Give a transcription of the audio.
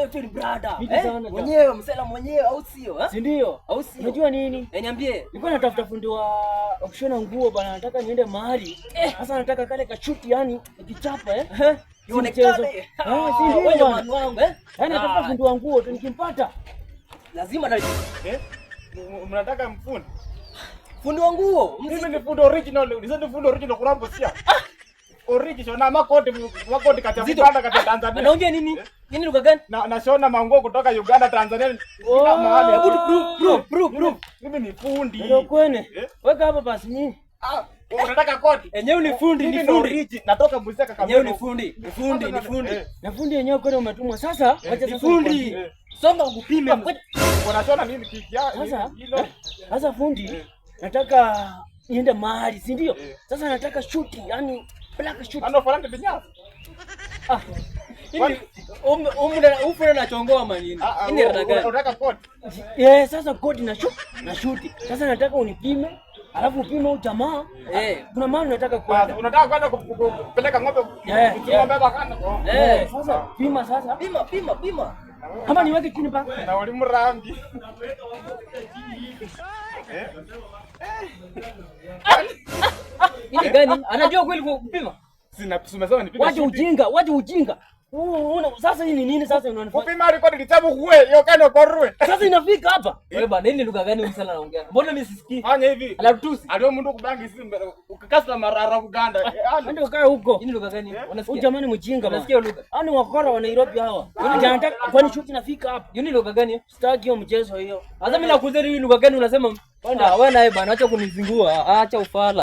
Captain brother. Mwenyewe msela mwenyewe au sio? Si ndio? Au sio? Unajua nini? Niambie. Nilikuwa natafuta fundi wa kushona nguo bana, nataka niende mahali. Sasa nataka kale kachuti yani kichapa Ionekane. Si ndio wangu Yaani natafuta fundi wa nguo tu nikimpata. Lazima na mnataka mfundi? Fundi wa nguo. Mimi ni fundi original, ni fundi original kurambo sia. Original na makoti kati ya Uganda kati ya Tanzania. Anaongea nini? Nini lugha gani? Na shona manguo kutoka Uganda Tanzania. Kila mahali. Hebu proof. Mimi ni fundi. Ndio kwene. Weka hapa basi nini? Unataka koti? Enyewe ni fundi, ni fundi. Natoka Busia Kakamega. Enyewe ni fundi. Ni fundi. Na fundi yenyewe kwani umetumwa. Sasa wacha sasa fundi. Songa ukupime. Unashona nini kikia? Sasa fundi nataka niende mahali, si ndio? Sasa nataka shuti, yani black shoot. Ano farante binya. Hivi umuna nachongoa manini. Ini rada unataka koti? Sasa koti na shuti. Sasa nataka unipime, alafu upime jamaa. Kuna mahali nataka kwenda. Unataka kwenda kupeleka ng'ombe ng'ombe bakana. Sasa pima sasa. Pima. Kama niweke chini pa. Na ulimu rangi. Ini gani? Anajua kweli kupima? Sina tumesema nipige. Waje ujinga. Sasa hii ni nini sasa unanifanya? Kupima liko nilitabu kuwe, hiyo kana korwe. Sasa inafika hapa. Wewe bana, hili lugha gani msala anaongea? Mbona mimi sisikii? Fanya hivi. Alatusi. Alio mtu kubangi simu ukikasa marara Uganda. Ndio kaa huko. Hili lugha gani? Huyu jamani mjinga. Unasikia lugha? Ani wakora wa Nairobi hawa. Anataka kwani shuti nafika hapa. Hili lugha gani? Sitaki hiyo mchezo hiyo. Sasa mimi nakuuliza hili lugha gani unasema? Wewe naye bana, acha kunizingua. Acha ufala.